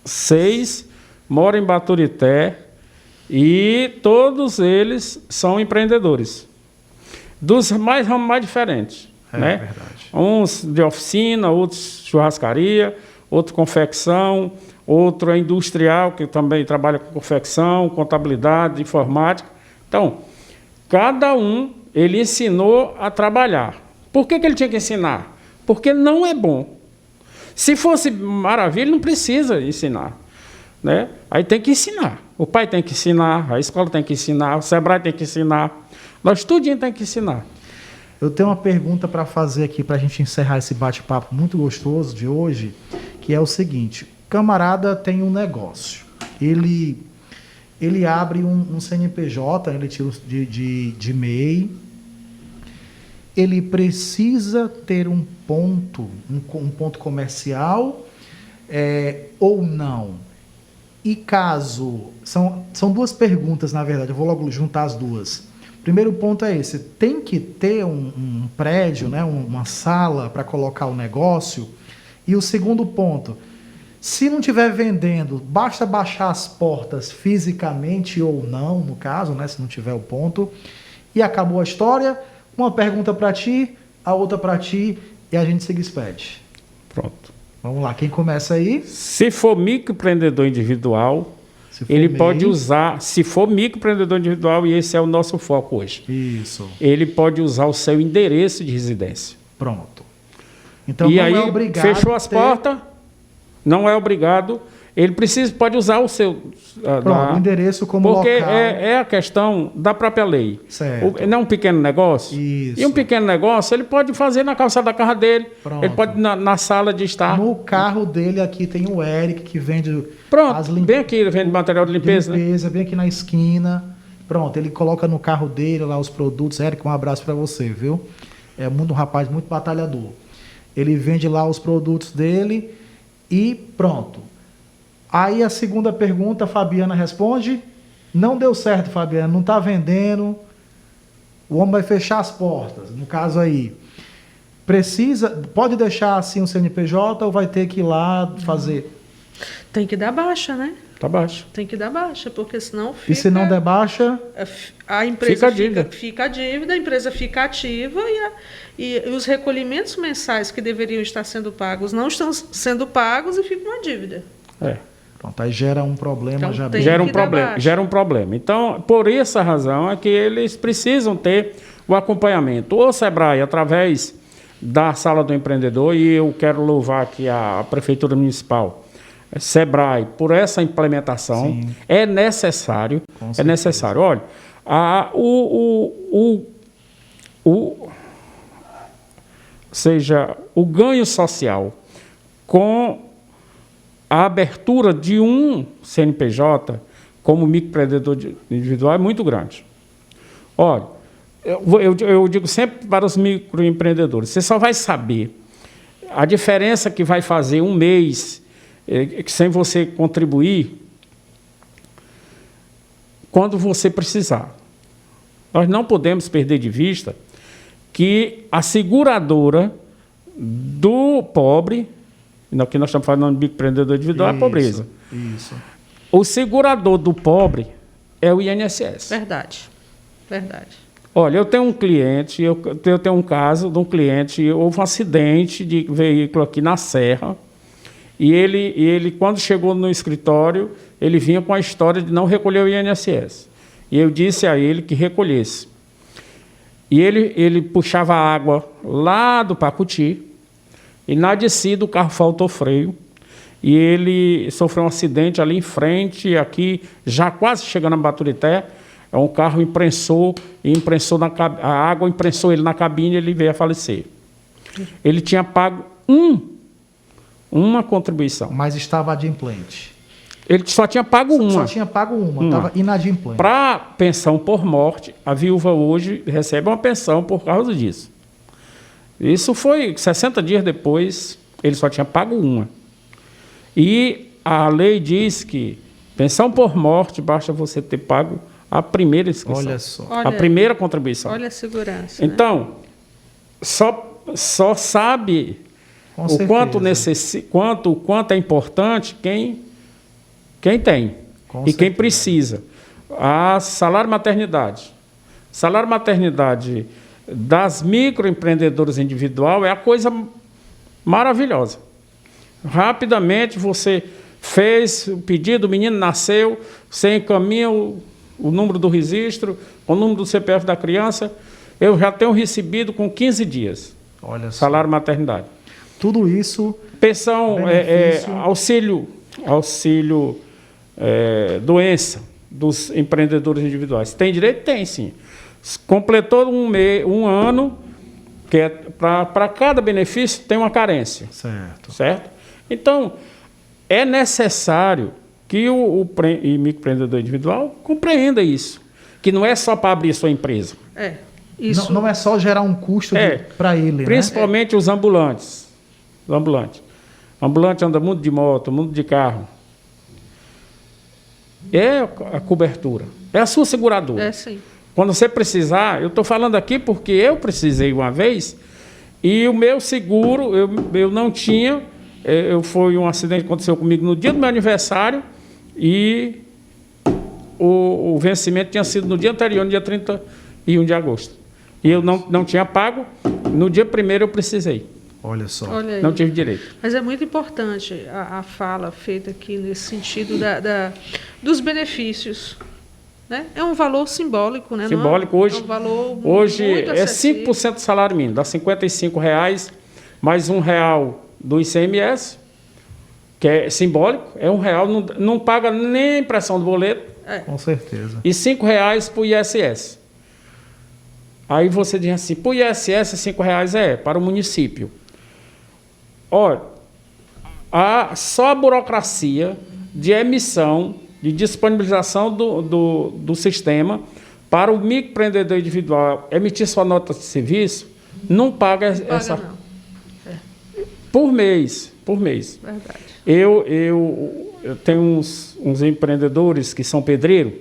Speaker 2: 6 moram em Baturité, e todos eles são empreendedores, dos ramos mais diferentes. Né?
Speaker 1: Verdade.
Speaker 2: Uns de oficina, outros churrascaria, outro confecção, outro é industrial, que também trabalha com confecção, contabilidade, informática. Então, cada um, ele ensinou a trabalhar. Por que ele tinha que ensinar? Porque não é bom. Se fosse maravilha, não precisa ensinar. Né? Aí tem que ensinar. O pai tem que ensinar, a escola tem que ensinar, o Sebrae tem que ensinar. Nós tudinho tem que ensinar.
Speaker 1: Eu tenho uma pergunta para fazer aqui para a gente encerrar esse bate-papo muito gostoso de hoje, que é o seguinte: o camarada tem um negócio, ele abre um CNPJ, ele tira de MEI, ele precisa ter um ponto comercial ou não? E caso... São 2 perguntas, na verdade, eu vou logo juntar as 2. Primeiro ponto é esse: tem que ter um prédio, né, uma sala para colocar o negócio. E o segundo ponto, se não estiver vendendo, basta baixar as portas fisicamente ou não, no caso, né, se não tiver o ponto, e acabou a história. Uma pergunta para ti, a outra para ti, e a gente se despede.
Speaker 2: Pronto.
Speaker 1: Vamos lá, quem começa aí?
Speaker 2: Se for microempreendedor individual, ele pode usar, se for microempreendedor individual, e esse é o nosso foco hoje.
Speaker 1: Isso.
Speaker 2: Ele pode usar o seu endereço de residência.
Speaker 1: Pronto. Então
Speaker 2: e
Speaker 1: não
Speaker 2: aí,
Speaker 1: é obrigado
Speaker 2: fechou as portas, não é obrigado ele pode usar o seu...
Speaker 1: Pronto, o endereço como
Speaker 2: porque
Speaker 1: local.
Speaker 2: é a questão da própria lei.
Speaker 1: Certo.
Speaker 2: Não é um pequeno negócio?
Speaker 1: Isso.
Speaker 2: E um pequeno negócio, ele pode fazer na calçada da casa dele.
Speaker 1: Pronto.
Speaker 2: Ele pode na sala de estar.
Speaker 1: No carro dele aqui tem o Eric, que vende
Speaker 2: Pronto, bem aqui, ele vende material de limpeza. Né?
Speaker 1: Bem aqui na esquina. Pronto, ele coloca no carro dele lá os produtos. Eric, um abraço para você, viu? É um rapaz muito batalhador. Ele vende lá os produtos dele e pronto. Aí a segunda pergunta, a Fabiana responde: não deu certo, Fabiana, não está vendendo, o homem vai fechar as portas. No caso aí, pode deixar assim o CNPJ ou vai ter que ir lá fazer?
Speaker 4: Tem que dar baixa, né?
Speaker 2: Tá baixo.
Speaker 4: Tem que dar baixa, porque senão fica...
Speaker 1: E se não der baixa?
Speaker 4: A empresa
Speaker 2: fica
Speaker 4: a dívida, a empresa fica ativa e os recolhimentos mensais que deveriam estar sendo pagos não estão sendo pagos e fica uma dívida.
Speaker 1: Pronto, aí gera um problema
Speaker 4: Então,
Speaker 1: já.
Speaker 2: Gera um problema. Então, por essa razão é que eles precisam ter o acompanhamento. O Sebrae, através da Sala do Empreendedor, e eu quero louvar aqui a Prefeitura Municipal, Sebrae, por essa implementação. Sim. É necessário. É necessário. Olha, o ganho social com a abertura de um CNPJ como microempreendedor individual é muito grande. Olha, eu digo sempre para os microempreendedores, você só vai saber a diferença que vai fazer um mês sem você contribuir quando você precisar. Nós não podemos perder de vista que a seguradora do pobre, aqui nós estamos falando de microempreendedor individual, é pobreza.
Speaker 1: Isso.
Speaker 2: O segurador do pobre é o INSS.
Speaker 4: Verdade.
Speaker 2: Olha, eu tenho um cliente, eu tenho um caso de um cliente, houve um acidente de veículo aqui na Serra, e ele, quando chegou no escritório, ele vinha com a história de não recolher o INSS. E eu disse a ele que recolhesse. E ele puxava água lá do Pacuti, e na descida o carro faltou freio, e ele sofreu um acidente ali em frente, aqui, já quase chegando a Baturité, um carro imprensou a água imprensou ele na cabine e ele veio a falecer. Ele tinha pago uma contribuição.
Speaker 1: Mas estava adimplente.
Speaker 2: Ele só tinha pago uma.
Speaker 1: Só tinha pago uma. Estava inadimplente.
Speaker 2: Para pensão por morte, a viúva hoje recebe uma pensão por causa disso. Isso foi 60 dias depois, ele só tinha pago uma. E a lei diz que pensão por morte basta você ter pago a primeira inscrição.
Speaker 1: Olha só.
Speaker 2: A primeira contribuição.
Speaker 4: Olha a segurança.
Speaker 2: Então, né? só sabe o quanto é importante quem tem e quem precisa. A salário maternidade. Salário maternidade das microempreendedores individual é a coisa maravilhosa. Rapidamente você fez o pedido, o menino nasceu, você encaminha o número do registro, o número do CPF da criança, eu já tenho recebido com 15 dias.
Speaker 1: Olha só.
Speaker 2: Salário maternidade.
Speaker 1: Tudo isso...
Speaker 2: Pensão, auxílio doença dos empreendedores individuais. Tem direito? Tem, sim. Completou um ano, que é para cada benefício tem uma carência. Certo? Então, é necessário que o microempreendedor individual compreenda isso. Que não é só para abrir sua empresa.
Speaker 1: Isso. Não é só gerar um custo para ele.
Speaker 2: Principalmente os ambulantes. O ambulante anda muito de moto, muito de carro. É a cobertura. É a sua seguradora.
Speaker 4: Sim.
Speaker 2: Quando você precisar, eu estou falando aqui porque eu precisei uma vez e o meu seguro, eu não tinha, foi um acidente que aconteceu comigo no dia do meu aniversário e o vencimento tinha sido no dia anterior, no dia 31 de agosto. E eu não tinha pago, no dia 1º eu precisei.
Speaker 1: Olha só.
Speaker 2: Não tive direito.
Speaker 4: Mas é muito importante a fala feita aqui nesse sentido dos benefícios. Né? É um valor simbólico, né?
Speaker 2: Simbólico. Hoje,
Speaker 4: é um valor
Speaker 2: hoje
Speaker 4: muito
Speaker 2: é 5% do salário mínimo, dá R$ 55, mais R$1 do ICMS, que é simbólico, é R$1, não paga nem a impressão do boleto.
Speaker 1: Com certeza.
Speaker 2: E R$5 para o ISS. Aí você diz assim, para o ISS R$5 para o município. Olha, só a burocracia de emissão, de disponibilização do sistema para o microempreendedor individual emitir sua nota de serviço, não paga essa...
Speaker 4: Não.
Speaker 2: Por mês.
Speaker 4: Verdade.
Speaker 2: Eu tenho uns empreendedores que são pedreiro.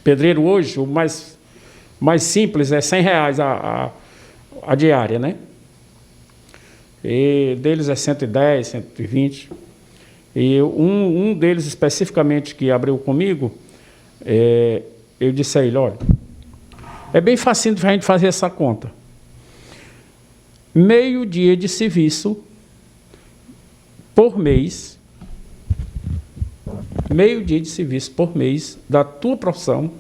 Speaker 2: Pedreiro hoje, o mais simples é R$100 a diária, né? E deles é 110, 120. E um deles especificamente que abriu comigo, eu disse a ele, olha, é bem facinho a gente fazer essa conta. Meio dia de serviço por mês, da tua profissão,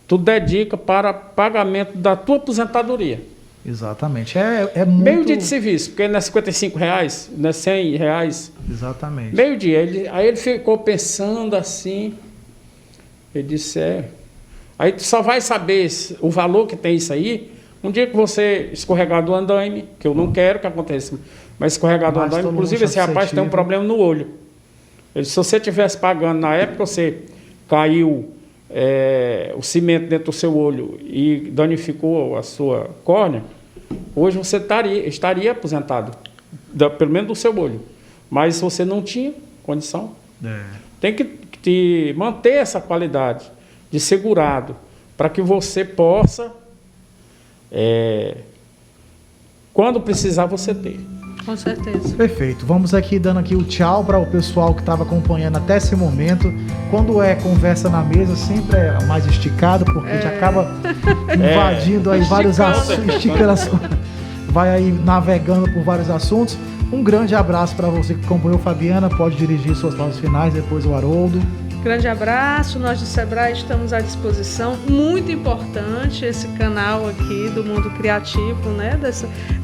Speaker 2: tu dedica para pagamento da tua aposentadoria.
Speaker 1: Exatamente. É muito...
Speaker 2: Meio dia de serviço, porque não é R$55, não é R$100.
Speaker 1: Exatamente.
Speaker 2: Meio dia. Aí ele ficou pensando assim, ele disse, aí tu só vai saber o valor que tem isso aí, um dia que você escorregar do andaime, que eu não quero que aconteça, mas escorregar do andaime, inclusive esse rapaz tem um problema no olho. Se você estivesse pagando na época, você caiu o cimento dentro do seu olho e danificou a sua córnea, hoje você estaria aposentado, pelo menos do seu olho. Mas você não tinha condição. Tem que manter essa qualidade de segurado para que você possa, quando precisar, você ter.
Speaker 4: Com certeza.
Speaker 1: Perfeito. Vamos aqui dando aqui o tchau para o pessoal que estava acompanhando até esse momento. Quando é conversa na mesa, sempre é mais esticado, porque a gente acaba invadindo aí vários assuntos, vai aí navegando por vários assuntos. Um grande abraço para você que acompanhou, Fabiana. Pode dirigir suas palavras finais, depois o Haroldo.
Speaker 4: Grande abraço, nós do Sebrae estamos à disposição. Muito importante esse canal aqui do Mundo Criativo, né?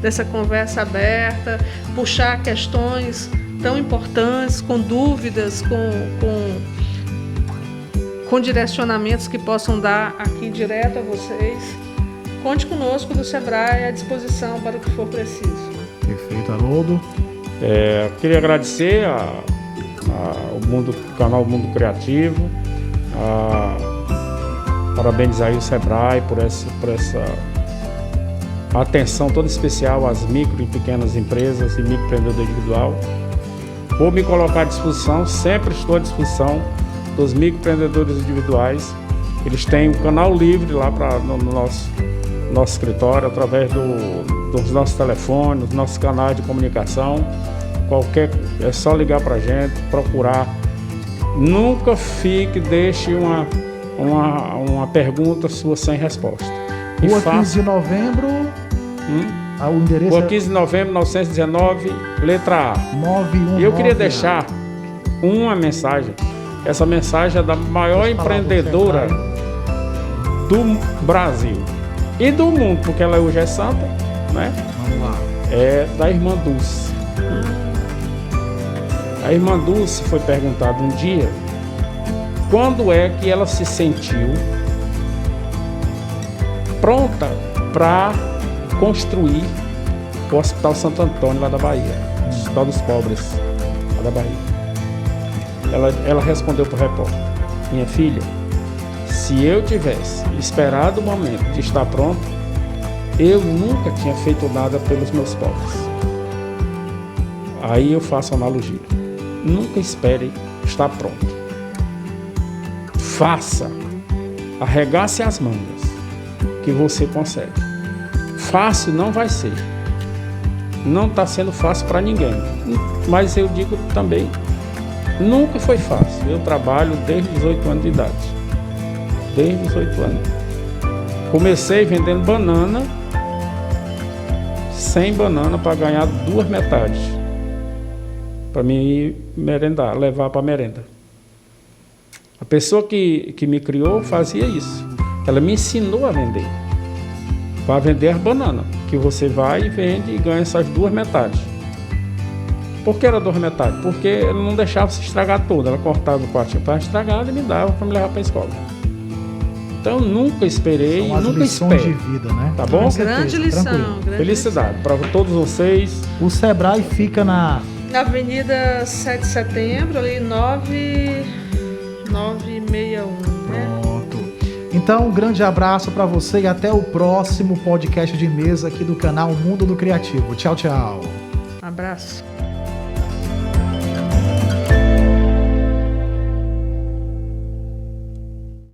Speaker 4: Dessa conversa aberta, puxar questões tão importantes, com dúvidas, com direcionamentos que possam dar aqui direto a vocês. Canal conosco do Sebrae à disposição para o que for preciso.
Speaker 1: Perfeito, Haroldo.
Speaker 2: Queria agradecer ao canal Mundo Criativo, parabenizar aí o Sebrae por essa atenção toda especial às micro e pequenas empresas e microempreendedor individual. Vou me colocar à disposição, sempre estou à disposição dos microempreendedores individuais. Eles têm um canal livre lá no nosso escritório, através dos nossos telefones, dos nossos canais de comunicação. É só ligar para a gente, procurar. Nunca deixe uma pergunta sua sem resposta.
Speaker 1: Rua 15 de novembro, o endereço
Speaker 2: Rua 15 de novembro, 919, letra A.
Speaker 1: 919.
Speaker 2: E eu queria deixar uma mensagem. Essa mensagem é da maior empreendedora do Brasil e do mundo, porque ela hoje é santa, né?
Speaker 1: Vamos lá.
Speaker 2: É da irmã Dulce. A irmã Dulce foi perguntada um dia quando é que ela se sentiu pronta para construir o Hospital Santo Antônio lá da Bahia, o Hospital dos Pobres lá da Bahia. Ela respondeu para o repórter: minha filha, se eu tivesse esperado o momento de estar pronta, eu nunca tinha feito nada pelos meus pobres. Aí eu faço analogia. Nunca espere estar pronto. Faça. Arregace as mangas, que você consegue. Fácil não vai ser. Não está sendo fácil para ninguém. Mas eu digo também, nunca foi fácil. Eu trabalho desde os 8 anos de idade. Desde os 8 anos. Comecei vendendo banana, 100 bananas para ganhar 2 metades. Para mim merendar, levar para merenda. A pessoa que me criou fazia isso. Ela me ensinou a vender. Para vender as bananas, que você vai e vende e ganha essas 2 metades. Por que era 2 metades? Porque ela não deixava se estragar toda. Ela cortava o quartinho para estragado e me dava para me levar para a escola. Então, nunca esperei,
Speaker 1: São as
Speaker 2: nunca
Speaker 1: lições
Speaker 2: espero.
Speaker 1: de vida, né?
Speaker 2: Tá bom?
Speaker 1: Com certeza,
Speaker 4: Grande lição.
Speaker 1: tranquilo.
Speaker 4: Grande
Speaker 2: Felicidade para todos vocês.
Speaker 1: O Sebrae fica na...
Speaker 4: Na Avenida 7 de Setembro, ali 961, né?
Speaker 1: Pronto. Então, um grande abraço para você e até o próximo podcast de mesa aqui do canal Mundo do Criativo. Tchau, tchau.
Speaker 4: Abraço.